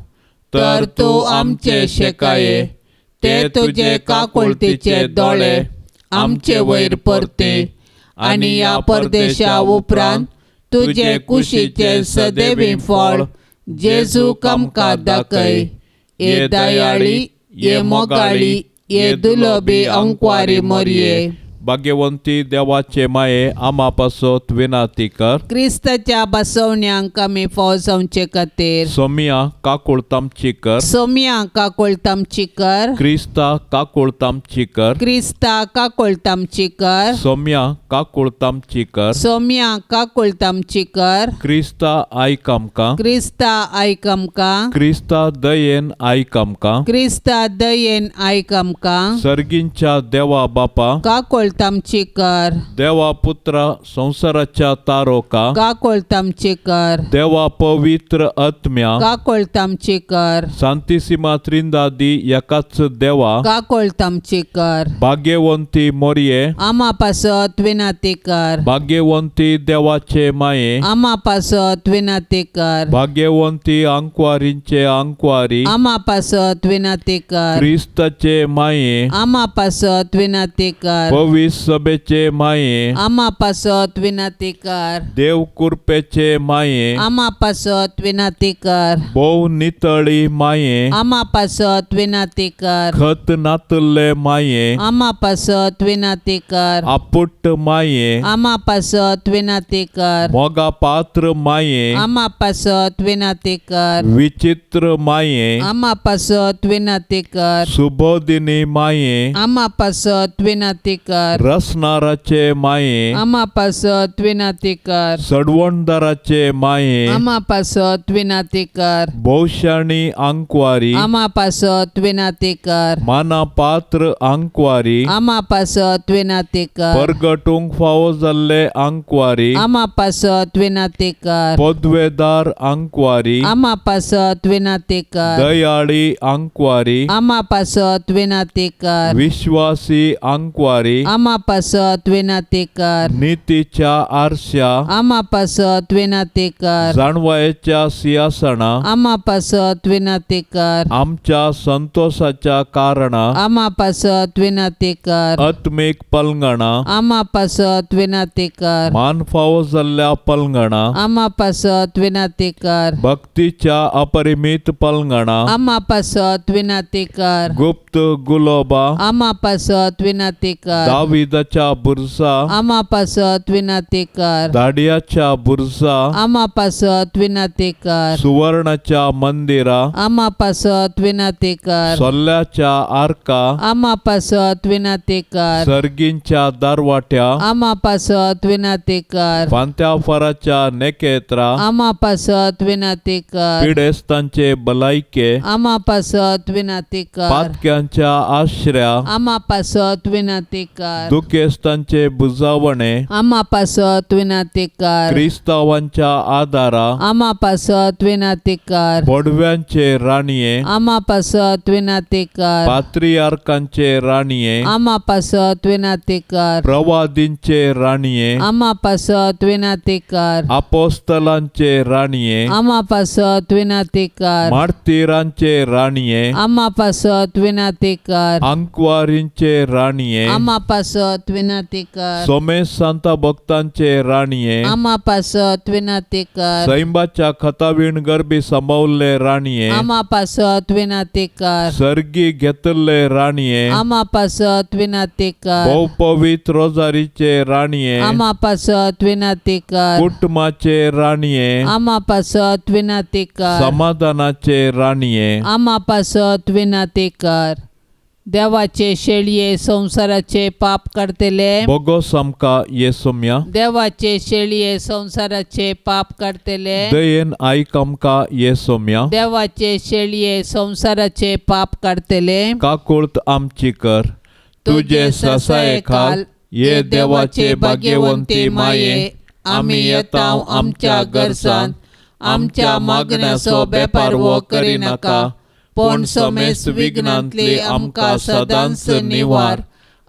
तर तूं आमचे शेकाये, ते तुजे काकुळतीचे दोळे आमचे वयर परते, आनी या परदेशा उपरांत तुजे कुशीचे सदैवी फळ जेजूक आमकां दाखय. ये दयाळी, ये मोगाळी, ये दुलोबी अंकवारी मोरये. भाग्यवंती देवाचे माये, आमा पासत विनंती कर. क्रिस्ताच्या बसवण्यांक आमी फाव जावचे खातीर सोमिया काकुळतामची कर. सोम्या काकुळतामची कर. क्रिस्ता काकुळतामची कर. क्रिस्ता काकुळतामची कर. सोम्या काकुळतामची कर. सोम्या काकुळतामची कर. क्रिस्ता आयक आमकां. क्रिस्ता आयक आमकां. क्रिस्ता दयेन आयक आमकां. क्रिस्ता दयेन आयक आमकां. सर्गींच्या देवा बापा, काकुळतामची कोळतामची कर देवा पुत्र संसाराच्या तारोका का कोळतामची कर देवा पवित्र आत्म्या का कोळतामची कर शांतिसीमा त्रिंदादी एकाच देवा का कोळतामची कर भाग्यवंती मोरये आम्हा पासत विनाती कर भाग्यवंती देवाचे माये आम्हा पासत विनाती कर भाग्यवंती अंकवारींचे अंकवारी आम्हा पासत विनाती कर ख्रिस्ताचे माये आम्हा पासत विनाती कर पवित्र सभेचे माये आम्हा पासत विनाती कर देव कृपेचे माये आम्हा पासत विनाती कर बहु नितळी माये आम्हा पासत विनाती कर खत नातले माये आम्हा पासत विनाती कर आपुट माये आम्हा पासत विनाती कर मोगा पात्र माये आम्हा पासत विनाती कर विचित्र माये आम्हा पासत विनाती कर सुबोधिनी माये आम्हा पासत विनाती कर रसनाराचे माये आम्हा पासत विनाती कर सडवणदाराचे माये आम्हा पासत विनाती कर भौशाणी अंकवारी आम्हा पासत विनाती कर माना पात्र अंकवारी आम्हा पासत विनाती कर परगटूंक फावो जाल्ले अंकवारी आम्हा पासत विनाती कर पदवेदार अंकवारी आम्हा पासत विनाती कर दयाळी अंकवारी आम्हा पासत विनाती कर विश्वासी अंकवारी आम्हा पासत विनाती कर नीतीच्या आरशा आम्हा पासत विनाती कर जाणवायेच्या सिंहासना आम्हा पासत विनाती कर आमच्या संतोषाच्या कारणा आम्हा पासत विनाती कर आत्मिक पलंगणा आम्हा पासत विनाती कर मान फावो जाल्ल्या पलंगणा आम्हा पासत विनाती कर भक्तीच्या अपरिमित पलंगणा आम्हा पासत विनाती कर गुप्त गुलोबा आम्हा पासत विनाती कर दाविदाच्या बुरसा आम्हा पासत विनाती कर दाडियाच्या बुरसा आम्हा पासत विनाती कर सुवर्णाच्या मंदिरा आम्हा पासत विनाती कर सोल्ल्याच्या आर्का आम्हा पासत विनाती कर सर्गींच्या दारवाट्या आम्हा पासत विनाती कर फांत्या फराच्या नेकेत्रा आम्हा पासत विनाती कर पिडेस्तांचे बलायके आम्हा पासत विनाती कर पातक्यांच्या आश्रया आम्हा पासत विनाती कर दुखेस्तांचे बुजावणे आम्हा पासत विनाती कर क्रिस्तावांच्या आदारा आम्हा पासत विनाती कर पडव्यांचे राणीये आम्हा पासत विनाती कर पात्रियार्कांचे राणीये आम्हा पासत विनाती कर प्रवादींचे राणीये आम्हा पासत विनाती कर अपोस्तलांचे राणीये आम्हा पासत विनाती कर मार्तिरांचे राणीये आम्हा पासत विनाती कर अंकवारींचे राणीये आम्हा पासत विनाती कर सोमेश सांता भक्तांचे राणीये आम्हा पासत विनाती कर सैंबाच्या खतावीण गरबी संभावले राणीये आम्हा पासत विनाती कर सर्गी घेतले राणीये आम्हा पासत विनाती कर बहु पवित्र रोजारीचे राणीये आम्हा पासत विनाती कर कुटुंबाचे राणीये आम्हा पासत विनाती कर समाधानाचे राणीये आम्हा पासत विनाती कर देवाचे शेळये संसाराचे पाप करतेले बगो समका येसुम्या देवाचे शेळये संसाराचे पाप करतेले दयेन आयकमका येसुम्या देवाचे शेळये संसाराचे पाप करतेले काकुळत आमची कर तुझे ससाये खाल ये देवाचे भाग्यवंती माये आम्ही येताव आमच्या गरजान आमच्या मागण्याचो बेपार वो करी नाका पण समेस विघ्नांतली आमकां सदांच निवार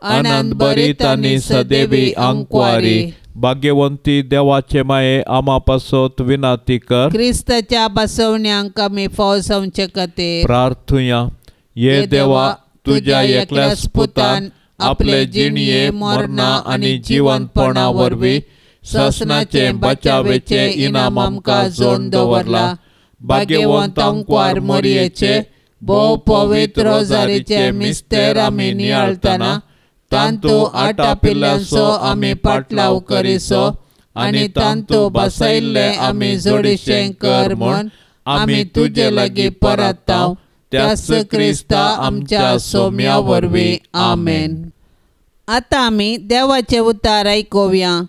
आनंद बरीत आनी सदैवी अंकवारी भाग्यवंती देवाचे माये आमा पासत विनाती कर क्रिस्ताच्या बसवण्यांक आमी फाव संचे खातीर प्रार्थुया ये देवा तुझ्या एकल्याच पुतान आपले जिणये मरणा आनी जिवंतपणा वरवीं ससनाचे बचावेचे इनाम आमकां जोड दवरला भाग्यवंत अंकवार मोरयेचे भोव पवित्र रोजारीचे मिस्तेर आमी नियाळतना तांतू आटा पिल्ल्यांचो आमी पाटलाव करिसो आनी तांतू बसयल्ले आमी जोडिशें कर म्हूण आमी तुजे लागीं परताव त्याच क्रिस्ता आमच्या सोम्या वरवीं आमेन. आतां आमी देवाचे उतार आयकुया.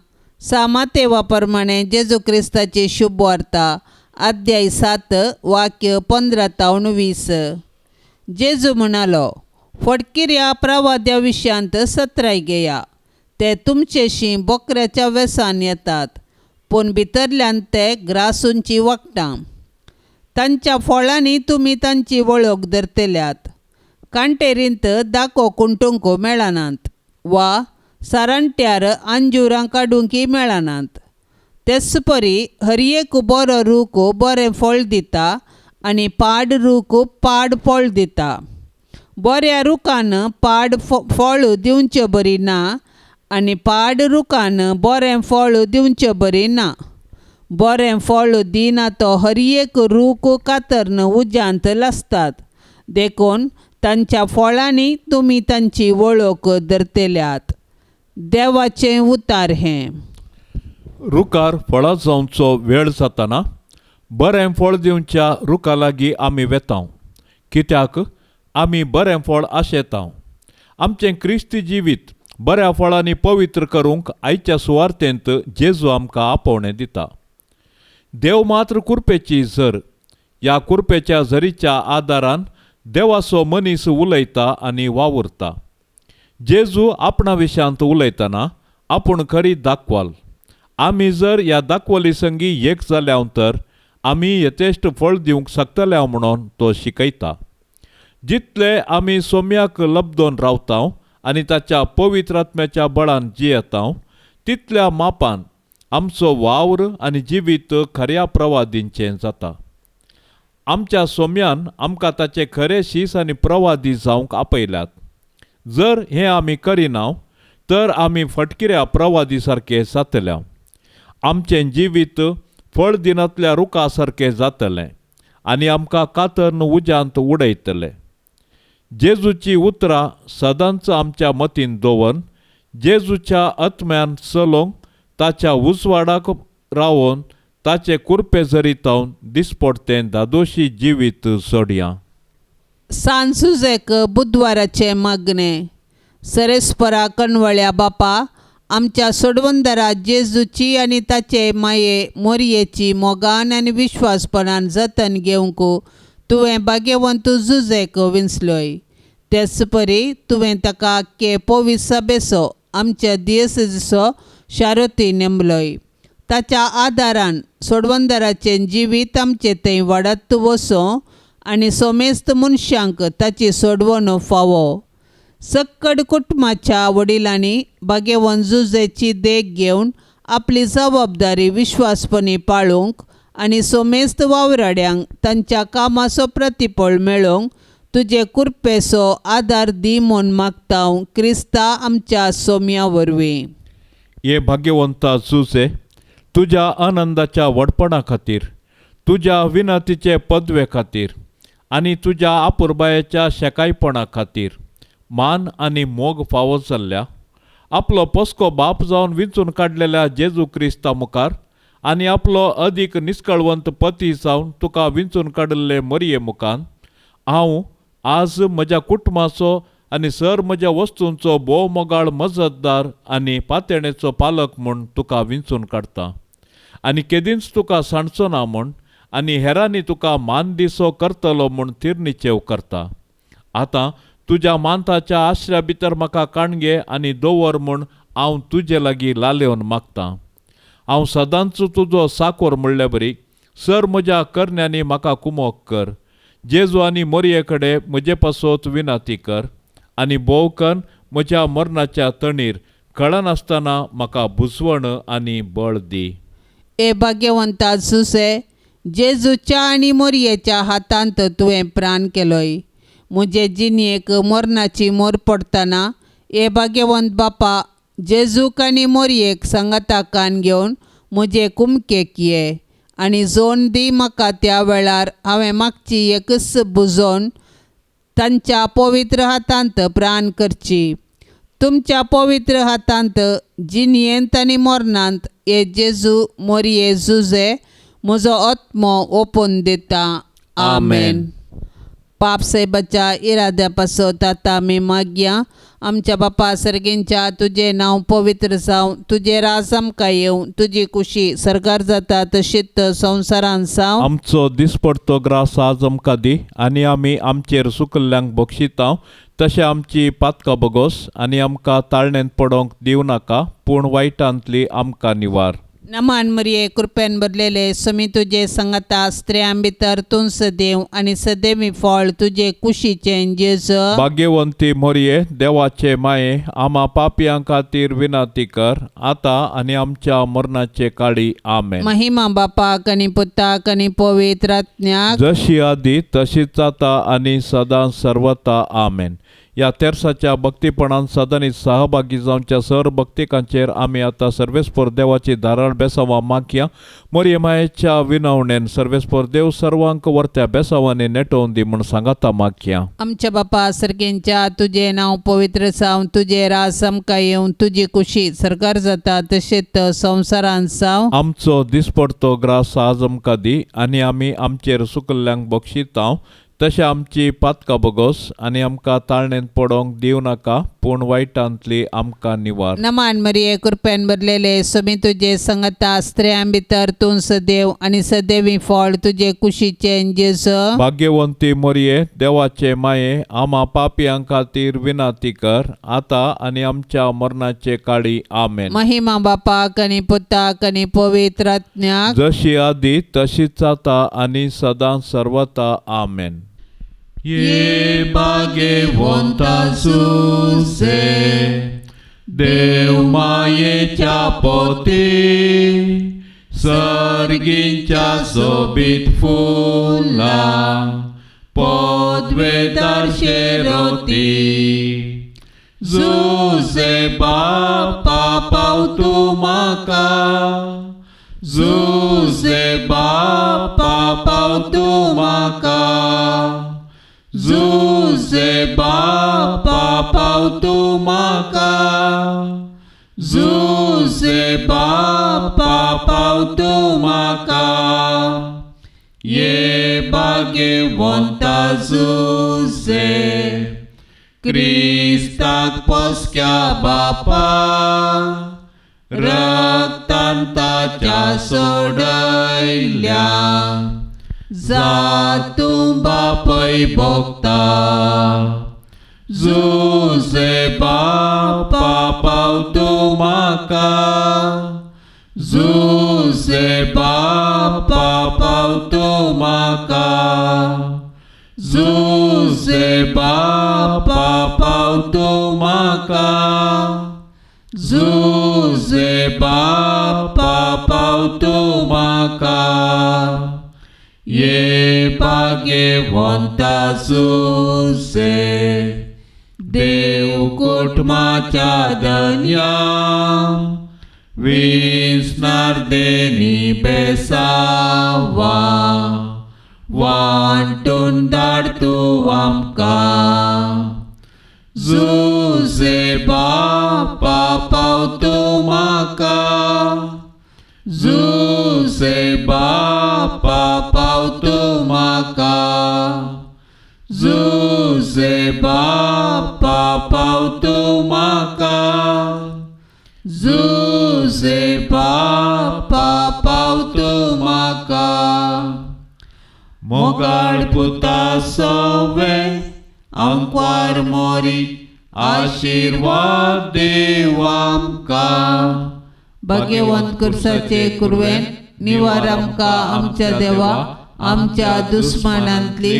सामातेवा प्रमाणे जेजू क्रिस्ताची शुभ वार्ता अध्याय 7 वाक्य 15 ते 20. जेजू म्हणालो, फटकिऱ्या प्रवाद्या विशयांत सत्राय घेया. ते तुमचेशी बोकऱ्याच्या वेसान येतात, पूण भितरल्यान ते ग्रासूंची वखटां. तांच्या फळांनी तुमी तांची वळख धरतल्यात. कांटेरींत दाखो कुंटूंक मेळनात, वा सारांट्यार आंजुरां काडूंकय मेळनात. तेच परी हर एक बरो रूख बरें फळ दिता, आनी पाड रूख पाड फळ दिता. बऱ्या रुखान पाड फळ दिवचें बरी ना, आनी पाड रुखान बरें फळ दिवचें बरी ना. बरें फळ दिना तो हर एक रूख कातरन उज्यांत लासतात. देखून तांच्या फळांनी तुमी तांची वळख धरतल्यात. देवाचें उतार हें. रुखार फळां जावचो वेळ जाताना बरें फळ दिवच्या रुखा लागीं आमी वेतांव, कित्याक आमी बरें फळ आशेतांव. आमचें क्रिस्ती जिवीत बऱ्या फळांनी पवित्र करूंक आयच्या सुवार्तेंत जेजू आमकां आपोवणें दिता. देव मात्र कुरपेची झर. ह्या कुरपेच्या झरीच्या आदारान देवाचो मनीस उलयता आनी वावुरता. जेजू आपणा विशांत उलयतना आपूण खरी दाखवाल. आमी जर ह्या दाखवली संगी एक जाल्याव तर आमी यथेश्ट फळ दिवंक शकतल्या म्हणून तो शिकयता. जितले आमी सोम्याक लबदोन रावतां आनी ताच्या पवित्र आत्म्याच्या बळान जियेतां, तितल्या मापान आमचो वावर आनी जिवीत खऱ्या प्रवादींचें जाता. आमच्या सोम्यान आमकां ताचे खरे शीस आनी प्रवादी जावंक आपयल्यात. जर हें आमी करिना तर आमी फटकिऱ्या प्रवादी सारके जातल्या. आमचें जिवीत फळ दिनांतल्या रुखा सारकें जातलें आनी आमकां कातरन उज्यांत उडयतलें. जेजूची उतरां सदांच आमच्या मतीन दवरून जेजूच्या आत्म्यान चलोवंक, ताच्या उजवाडाक रावोन ताचे कुरपे झरीतावन दिसपडतें दादोशी जिवीत सोडया. सांजुजेक बुधवाराचें मागणें. सरेस्परा कणवळ्या बापा, आमच्या सोडवंदरा जेजूची आनी ताचे माये मोरयेची मोगान आनी विश्वासपणान जतन घेवंक तुवें भाग्यवंत जुजेक विंचलोय. तेच परी तुवें ताका के पोवीस सभेचो आमच्या दियेसीचो शारोती नेमलोय. ताच्या आदारान सोडवंदराचें जिवीत आमचें थंय वाडत वचों आनी सोमेस्त मनशांक ताची सोडवण फावो. सक्कड कुटुंबाच्या वडिलांनी भाग्यवंत जुजेची देख घेवन आपली जबाबदारी विश्वासपणी पाळूंक आनी सोमेस्त वावराड्यांक तांच्या कामाचो प्रतिफळ मेळोवंक तुजे कुरपेचो आदार दी म्हूण मागतां, क्रिस्ता आमच्या सोम्या वरवीं. हे भाग्यवंता जुजे, तुज्या आनंदाच्या व्हडपणा खातीर, तुज्या विनतीचे पदवे खातीर आनी तुज्या आपुरबायेच्या शेकायपणा खातीर मान आनी मोग फावो जाल्ल्या आपलो पस्को बाप जावन विंचून काडलेल्या जेजू क्रिस्ता मुखार आनी आपलो अदीक निश्कळवंत पती जावन तुका विंचून काडिल्ले मरये मुखान हांव आज म्हज्या कुटुंबाचो आनी सर म्हज्या वस्तूंचो भोव मोगाळ मजतदार आनी पातेणेचो पालक म्हूण तुका विंचून काडटा आनी केदींच तुका सांडचो ना म्हूण आनी हेरांनी तुका मान दिसो करतलो म्हूण तिर्निचेव करता. आतां तुज्या मानताच्या आश्र्या भितर म्हाका काणगे आनी दवर म्हूण हांव तुजे लागीं लालेवन मागतां. हांव सदांच तुजो साकोर म्हणले बरी सर म्हज्या करण्यांनी म्हाका कुमोक कर. जेजू आनी मोरये कडेन म्हजे पासत विनती कर आनी भोवकन म्हज्या मरणाच्या तणीर कळनासतना म्हाका बुजवण आनी बळ दी. ए भाग्यवंता जुसे, जेजूच्या आनी मोरयेच्या हातांत तुवें प्राण केलोय. म्हजे जिणयेक मरणाची मोर पडटना ए भाग्यवंत बापा, जेजूक आनी मोरयेक सांगाताकान घेवन म्हजे कुमकेक ये आनी जोन दी म्हाका त्या वेळार हांवें मागची एकच बुजोवन तांच्या पवित्र हातांत प्राण करची. तुमच्या पवित्र हातांत जिणयेंत आनी मरणांत हे जेजू मोरये जुजे म्हजो आत्मो ओपून दिता. आमेन. पाप से बचा इराद्या पासत आतां आमी मागया. आमच्या बापा सर्गींच्या तुझे नाव पवित्र जावं, तुझे राज आमकां येवं, तुजी कुशी सरकार जाता तशीच संवसारान जावं. आमचो दिसपडतो ग्रास आज आमकां दी, आनी आमी आमचेर सुकल्ल्यांक बक्षिता तशें आमची पातकां बगोस, आनी आमकां ताळणेंत पडोंक दिवं नाका, पूण वायटांतली आमकां निवार. नमान मरिये कृपेन भरलेले समी तुजे संगता स्त्रियां भितर तूं सदैव आनी सदैवी फळ तुजे कुशीचें जेजू. भाग्यवंती मोरये देवाचे माये, आमा पापयां खातीर विनाती कर, आतां आनी आमच्या मरणाचे काळी. आमेन. महिमा बापाक आनी पुताक आनी पवित्र आत्म्याक, जशी आदी तशीच आता आनी सदां सर्वता. आमेन. या तेर्साच्या भक्तीपणान सदांनी सहभागी जावच्या सर भक्तिकांचेर आमी आतां सर्वेस्पर देवाची धाराळ बेसांवां मागया. मोरये मायेच्या विनवणेन सर्वेस्पर देव सर्वांक वर्त्या बेसांवांनी नेटोवन दी म्हूण सांगाता मागया. आमच्या बापा सर्गेंच्या तुझे नाव पवित्र जावं, तुझे राज आमकां येवं, तुजी कुशी सरकार जाता तशेंच संवसारान जावं. आमचो दिसपडतो ग्रास आज आमकां दी, आनी आमी आमचेर सुकल्ल्यांक बक्षिता तशें आमची पातकां बगोस, आनी आमकां ताळणेंत पडोंक दिवं नाका, पूण वायटांतली आमकां निवार. नमान मरिये कृपेन भरलेले समी तुजे संगता स्त्रियां भितर तूं सदैव आनी सदैवी फळ तुजे कुशीचें जेजू. भाग्यवंती मोरये देवाचे माये, आमा पापयां खातीर विनाती कर, आतां आनी आमच्या मरणाचे काळी. आमेन. महिमा बापाक आनी पुताक आनी पवित्र आत्म्याक, जशी आदी तशीच आता आनी सदां सर्वता. आमेन. ये भाग्यवंता सुसे देव मायेच्या पोती, सर्गींच्या सोबीत फुलां पदवेदार शेरोती. जुसे बापा पाव तूं म्हाका, जुसे बापा पाव तूं म्हाका, जुसे बापा पाव तूं म्हाका, जुसे बापा पाव तूं म्हाका. ये भाग्यवंता जुसे क्रिस्ताक पोसक्या बापा, रक्तान ताच्या सोडयल्या, जा तूं बापय भोगता. जुसे बापा पाव तूं म्हाका, जुसे बापा पाव तूं म्हाका, जुसे बापा पाव तूं म्हाका, जुसे बापा पाव तूं म्हाका. ये भाग्यवंता सुसे देव कुटुंबाच्या धन्या, विस्नार देनी बेसावा, वांटून धाड तूं आमकां. जुसे बापा पाव तूं म्हाका, जुसे बापा पाव तूं म्हाका, जुसे बापा पाव तूं म्हाका, जुसे बापा पाव तूं म्हाका. मोगाड पुता सोवे आमकां मोरी, आशीर्वाद देव आमकां. भाग्यवंत कुर्साचे कुरवेन निवार आमकां आमच्या देवा, आमच्या दुस्मानांतली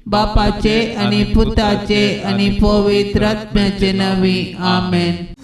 बापाचे आनी पुताचे आनी पवित्र आत्म्याचे नांवी. आमेन.